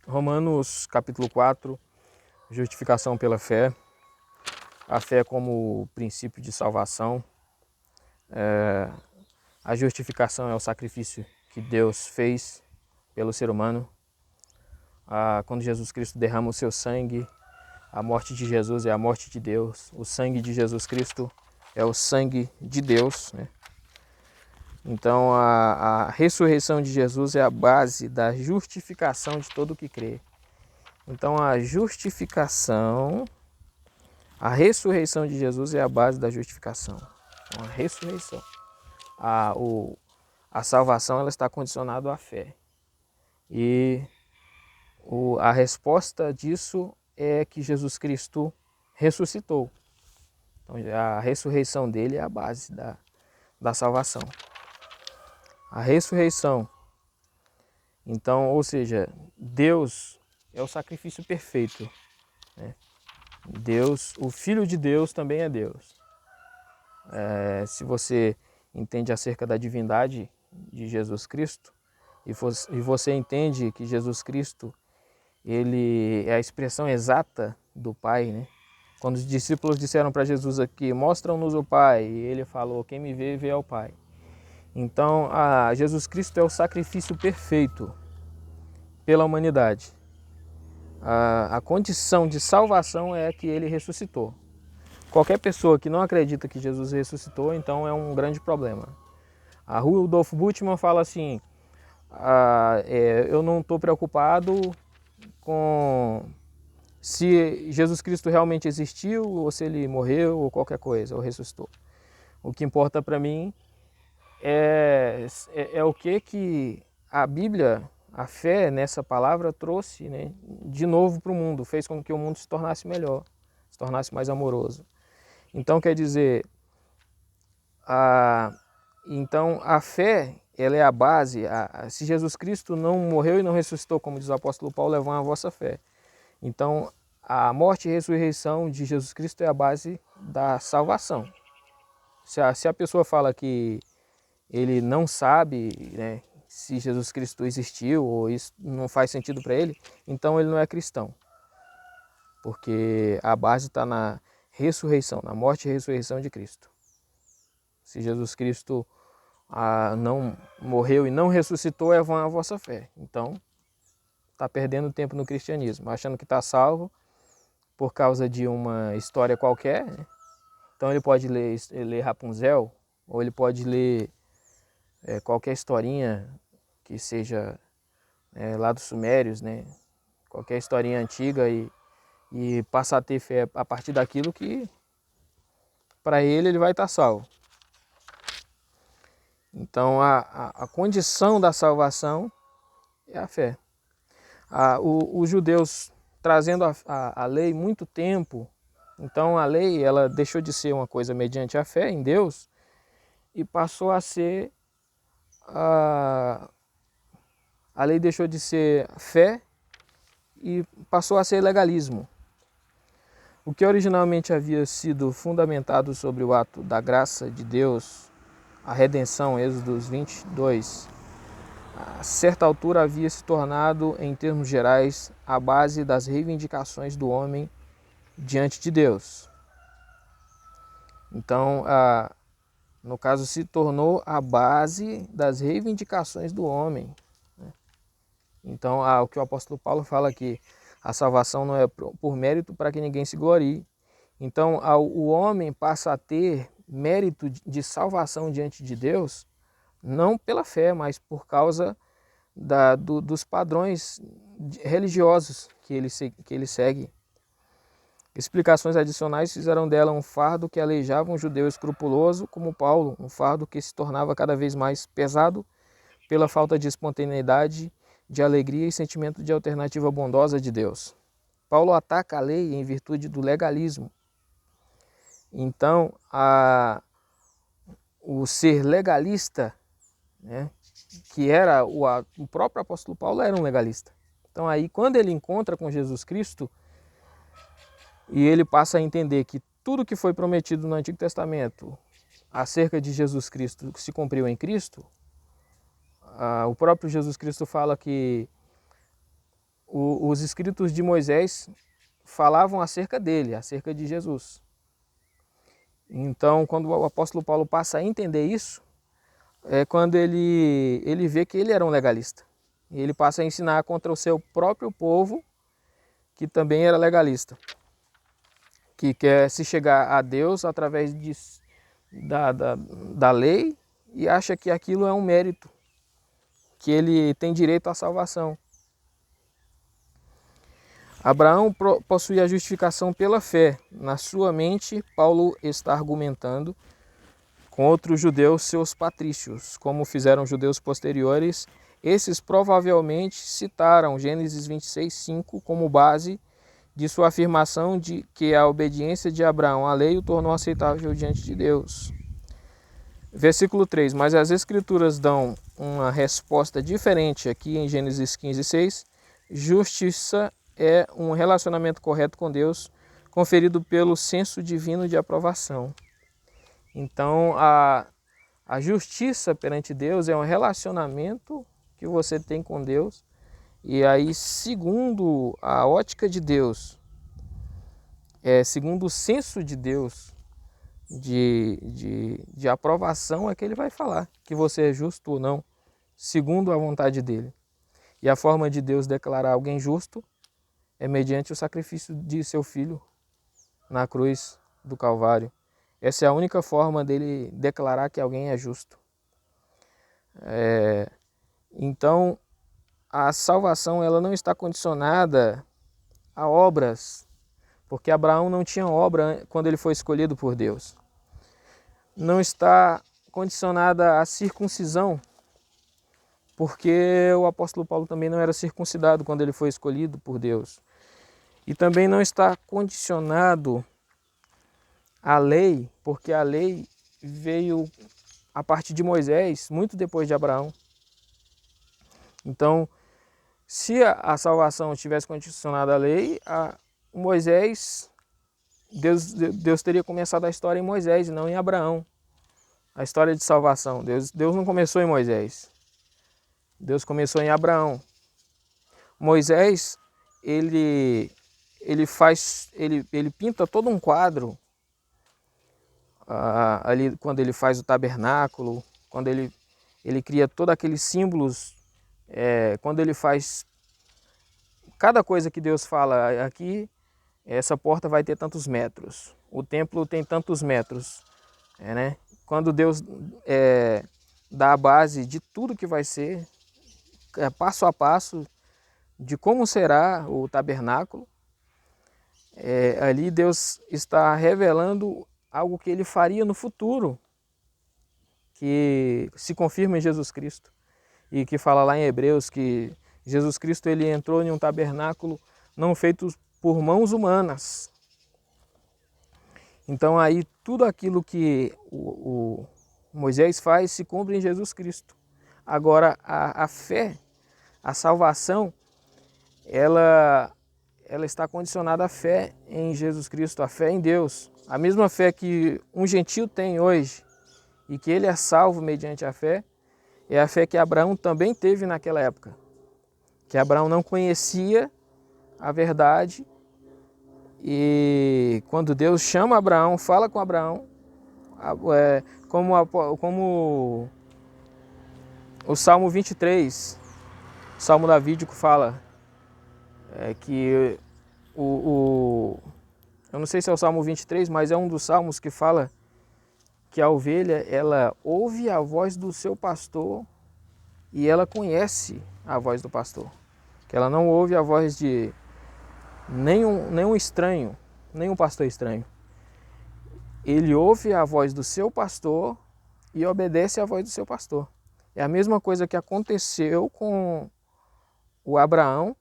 Romanos capítulo 4, justificação pela fé. A fé como princípio de salvação. A justificação é o sacrifício que Deus fez pelo ser humano. Quando Jesus Cristo derrama o seu sangue, a morte de Jesus é a morte de Deus. O sangue de Jesus Cristo é o sangue de Deus, né? Então a ressurreição de Jesus é a base da justificação de todo o que crê. Então a ressurreição de Jesus é a base da justificação. Então, a ressurreição. A salvação ela está condicionada à fé. E a resposta disso é que Jesus Cristo ressuscitou. Então, a ressurreição dele é a base da salvação. A ressurreição. Então, ou seja, Deus é o sacrifício perfeito, né? Deus, o Filho de Deus também é Deus. Se você entende acerca da divindade de Jesus Cristo e você entende que Jesus Cristo ele é a expressão exata do Pai, né? Quando os discípulos disseram para Jesus aqui, mostra-nos o Pai, e ele falou, quem me vê, vê ao Pai. Então, Jesus Cristo é o sacrifício perfeito pela humanidade. A condição de salvação é que ele ressuscitou. Qualquer pessoa que não acredita que Jesus ressuscitou, então é um grande problema. A Rudolf Bultmann fala assim, eu não estou preocupado com se Jesus Cristo realmente existiu, ou se ele morreu, ou qualquer coisa, ou ressuscitou. O que importa para mim é o que a Bíblia, a fé nessa palavra trouxe, né, de novo para o mundo, fez com que o mundo se tornasse melhor, se tornasse mais amoroso. Então, quer dizer, então a fé, ela é a base. Se Jesus Cristo não morreu e não ressuscitou, como diz o apóstolo Paulo, levam a vossa fé. Então, a morte e ressurreição de Jesus Cristo é a base da salvação. Se a pessoa fala que ele não sabe, né, se Jesus Cristo existiu ou isso não faz sentido para ele, então ele não é cristão. Porque a base está na ressurreição, na morte e ressurreição de Cristo. Se Jesus Cristo não morreu e não ressuscitou, é vã a vossa fé. Então, está perdendo tempo no cristianismo, achando que está salvo por causa de uma história qualquer, né? Então ele pode ler Rapunzel, ou ele pode ler qualquer historinha que seja lá dos Sumérios, né? Qualquer historinha antiga e passar a ter fé a partir daquilo que para ele vai estar salvo. Então a condição da salvação é a fé. Os judeus trazendo a lei muito tempo, então a lei ela deixou de ser uma coisa mediante a fé em Deus e passou a ser a lei deixou de ser fé e passou a ser legalismo. O que originalmente havia sido fundamentado sobre o ato da graça de Deus, a redenção, Êxodo 22, a certa altura havia se tornado, em termos gerais, a base das reivindicações do homem diante de Deus. Então, no caso, se tornou a base das reivindicações do homem. Então, o que o apóstolo Paulo fala aqui, a salvação não é por mérito para que ninguém se glorie. Então, o homem passa a ter mérito de salvação diante de Deus, não pela fé, mas por causa dos padrões religiosos que ele segue. Explicações adicionais fizeram dela um fardo que aleijava um judeu escrupuloso como Paulo, um fardo que se tornava cada vez mais pesado pela falta de espontaneidade, de alegria e sentimento de alternativa bondosa de Deus. Paulo ataca a lei em virtude do legalismo. Então, o ser legalista, né, que era o próprio apóstolo Paulo era um legalista. Então aí quando ele encontra com Jesus Cristo e ele passa a entender que tudo que foi prometido no Antigo Testamento acerca de Jesus Cristo se cumpriu em Cristo, o próprio Jesus Cristo fala que os escritos de Moisés falavam acerca dele, acerca de Jesus. Então, quando o apóstolo Paulo passa a entender isso, é quando ele vê que ele era um legalista. E ele passa a ensinar contra o seu próprio povo, que também era legalista, que quer se chegar a Deus através da lei e acha que aquilo é um mérito, que ele tem direito à salvação. Abraão possui a justificação pela fé. Na sua mente, Paulo está argumentando contra os judeus, seus patrícios, como fizeram judeus posteriores. Esses provavelmente citaram Gênesis 26:5 como base de sua afirmação de que a obediência de Abraão à lei o tornou aceitável diante de Deus. Versículo 3. Mas as Escrituras dão uma resposta diferente aqui em Gênesis 15:6. Justiça é um relacionamento correto com Deus, conferido pelo senso divino de aprovação. Então, a justiça perante Deus é um relacionamento que você tem com Deus. E aí, segundo a ótica de Deus, segundo o senso de Deus de aprovação, é que ele vai falar que você é justo ou não, segundo a vontade dele. E a forma de Deus declarar alguém justo é mediante o sacrifício de seu filho na cruz do Calvário. Essa é a única forma dele declarar que alguém é justo. Então, a salvação ela não está condicionada a obras, porque Abraão não tinha obra quando ele foi escolhido por Deus. Não está condicionada à circuncisão, porque o apóstolo Paulo também não era circuncidado quando ele foi escolhido por Deus. E também não está condicionado à lei, porque a lei veio a partir de Moisés, muito depois de Abraão. Então, se a salvação estivesse condicionada à lei, Moisés, Deus teria começado a história em Moisés e não em Abraão. A história de salvação. Deus não começou em Moisés. Deus começou em Abraão. Moisés, ele pinta todo um quadro ali quando ele faz o tabernáculo, quando ele cria todos aqueles símbolos, quando ele faz cada coisa que Deus fala aqui, essa porta vai ter tantos metros, o templo tem tantos metros, né? Quando Deus dá a base de tudo que vai ser, passo a passo, de como será o tabernáculo, ali Deus está revelando algo que ele faria no futuro, que se confirma em Jesus Cristo, e que fala lá em Hebreus que Jesus Cristo ele entrou em um tabernáculo não feito por mãos humanas. Então aí tudo aquilo que o Moisés faz se cumpre em Jesus Cristo. Agora a fé, a salvação, ela está condicionada à fé em Jesus Cristo, à fé em Deus. A mesma fé que um gentio tem hoje e que ele é salvo mediante a fé, é a fé que Abraão também teve naquela época. Que Abraão não conhecia a verdade e quando Deus chama Abraão, fala com Abraão, como o Salmo 23, o Salmo davídico fala que eu não sei se é o Salmo 23, mas é um dos salmos que fala que a ovelha, ela ouve a voz do seu pastor e ela conhece a voz do pastor. Que ela não ouve a voz de nenhum estranho, nenhum pastor estranho. Ele ouve a voz do seu pastor e obedece à voz do seu pastor. É a mesma coisa que aconteceu com o Abraão,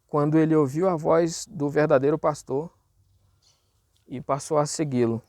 quando ele ouviu a voz do verdadeiro pastor e passou a segui-lo.